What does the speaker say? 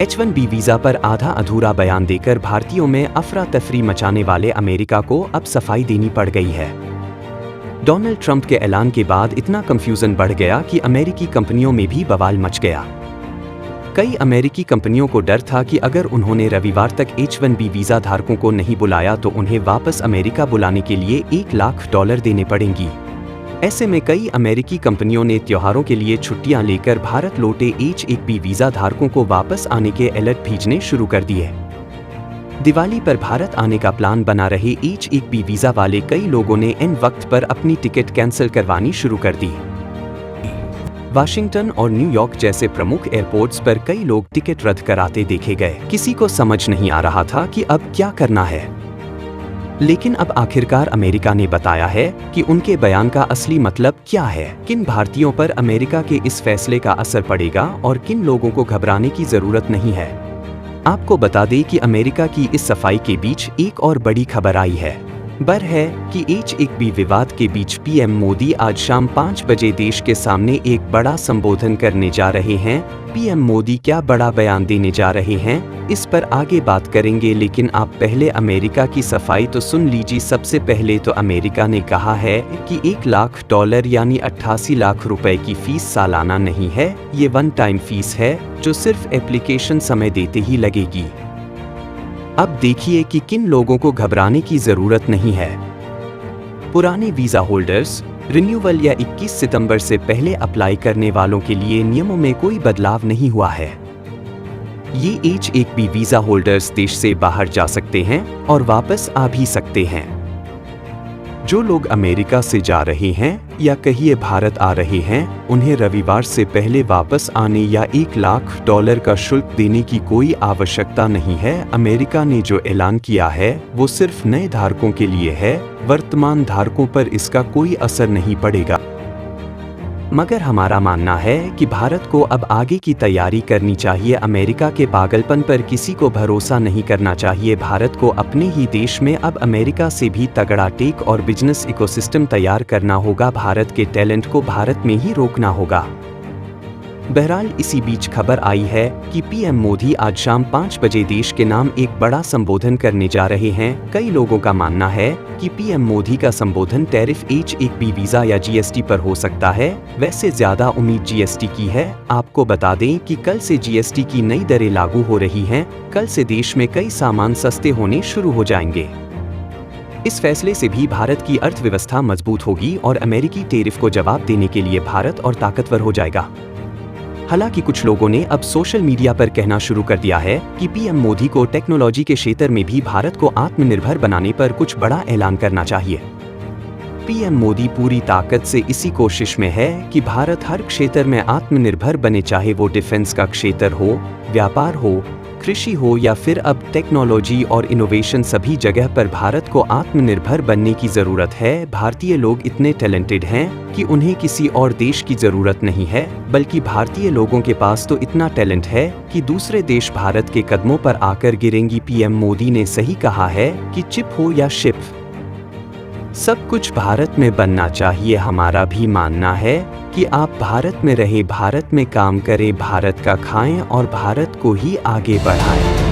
H-1B visa पर आधा अधूरा बयान देकर भारतीयों में अफरा तफरी मचाने वाले अमेरिका को अब सफाई देनी पड़ गई है। डोनाल्ड ट्रंप के ऐलान के बाद इतना कंफ्यूजन बढ़ गया कि अमेरिकी कंपनियों में भी बवाल मच गया। कई अमेरिकी कंपनियों को डर था कि अगर उन्होंने रविवार तक H-1B वीजा धारकों को नहीं बुलाया तो उन्हें वापस अमेरिका बुलाने के लिए $1 लाख देने पड़ेंगी। ऐसे में कई अमेरिकी कंपनियों ने त्योहारों के लिए छुट्टियां लेकर भारत लौटे H-1B वीजा धारकों को वापस आने के अलर्ट भेजने शुरू कर दिए। दिवाली पर भारत आने का प्लान बना रहे H-1B वीजा वाले कई लोगों ने इन वक्त पर अपनी टिकट कैंसिल करवानी शुरू कर दी। वाशिंगटन और न्यूयॉर्क जैसे प्रमुख एयरपोर्ट्स पर कई लोग टिकट रद्द कराते देखे गए। किसी को समझ नहीं आ रहा था कि अब क्या करना है। लेकिन अब आखिरकार अमेरिका ने बताया है कि उनके बयान का असली मतलब क्या है, किन भारतीयों पर अमेरिका के इस फैसले का असर पड़ेगा और किन लोगों को घबराने की जरूरत नहीं है। आपको बता दें कि अमेरिका की इस सफाई के बीच एक और बड़ी खबर आई है। बर है कि H-1B विवाद के बीच पीएम मोदी आज शाम 5 बजे देश के सामने एक बड़ा संबोधन करने जा रहे हैं। पीएम मोदी क्या बड़ा बयान देने जा रहे हैं, इस पर आगे बात करेंगे, लेकिन आप पहले अमेरिका की सफाई तो सुन लीजिए। सबसे पहले तो अमेरिका ने कहा है कि $1 लाख यानी 88 लाख रुपए की फीस सालाना नहीं है, ये वन टाइम फीस है जो सिर्फ एप्लीकेशन समय देते ही लगेगी। अब देखिए कि किन लोगों को घबराने की जरूरत नहीं है। पुराने वीजा होल्डर्स, रिन्यूअल या 21 सितंबर से पहले अप्लाई करने वालों के लिए नियमों में कोई बदलाव नहीं हुआ है। ये H-1B वीजा होल्डर्स देश से बाहर जा सकते हैं और वापस आ भी सकते हैं। जो लोग अमेरिका से जा रहे हैं या कहिए भारत आ रहे हैं, उन्हें रविवार से पहले वापस आने या $1 लाख का शुल्क देने की कोई आवश्यकता नहीं है। अमेरिका ने जो ऐलान किया है वो सिर्फ नए धारकों के लिए है, वर्तमान धारकों पर इसका कोई असर नहीं पड़ेगा। मगर हमारा मानना है कि भारत को अब आगे की तैयारी करनी चाहिए। अमेरिका के पागलपन पर किसी को भरोसा नहीं करना चाहिए। भारत को अपने ही देश में अब अमेरिका से भी तगड़ा टेक और बिजनेस इकोसिस्टम तैयार करना होगा। भारत के टैलेंट को भारत में ही रोकना होगा। बहरहाल इसी बीच खबर आई है कि पीएम मोदी आज शाम 5 बजे देश के नाम एक बड़ा संबोधन करने जा रहे हैं। कई लोगों का मानना है कि पीएम मोदी का संबोधन टैरिफ H-1B वीजा या GST पर हो सकता है। वैसे ज्यादा उम्मीद GST की है। आपको बता दें कि कल से GST की नई दरें लागू हो रही हैं। कल से देश में कई सामान सस्ते होने शुरू हो जाएंगे। इस फैसले से भी भारत की अर्थव्यवस्था मजबूत होगी और अमेरिकी टैरिफ को जवाब देने के लिए भारत और ताकतवर हो जाएगा। हालांकि कुछ लोगों ने अब सोशल मीडिया पर कहना शुरू कर दिया है कि पीएम मोदी को टेक्नोलॉजी के क्षेत्र में भी भारत को आत्मनिर्भर बनाने पर कुछ बड़ा ऐलान करना चाहिए। पीएम मोदी पूरी ताकत से इसी कोशिश में है कि भारत हर क्षेत्र में आत्मनिर्भर बने, चाहे वो डिफेंस का क्षेत्र हो, व्यापार हो, कृषि हो या फिर अब टेक्नोलॉजी और इनोवेशन। सभी जगह पर भारत को आत्मनिर्भर बनने की जरूरत है। भारतीय लोग इतने टैलेंटेड हैं कि उन्हें किसी और देश की जरूरत नहीं है, बल्कि भारतीय लोगों के पास तो इतना टैलेंट है कि दूसरे देश भारत के कदमों पर आकर गिरेंगी। पीएम मोदी ने सही कहा है कि चिप हो या शिप, सब कुछ भारत में बनना चाहिए। हमारा भी मानना है कि आप भारत में रहे, भारत में काम करें, भारत का खाएं और भारत को ही आगे बढ़ाएं।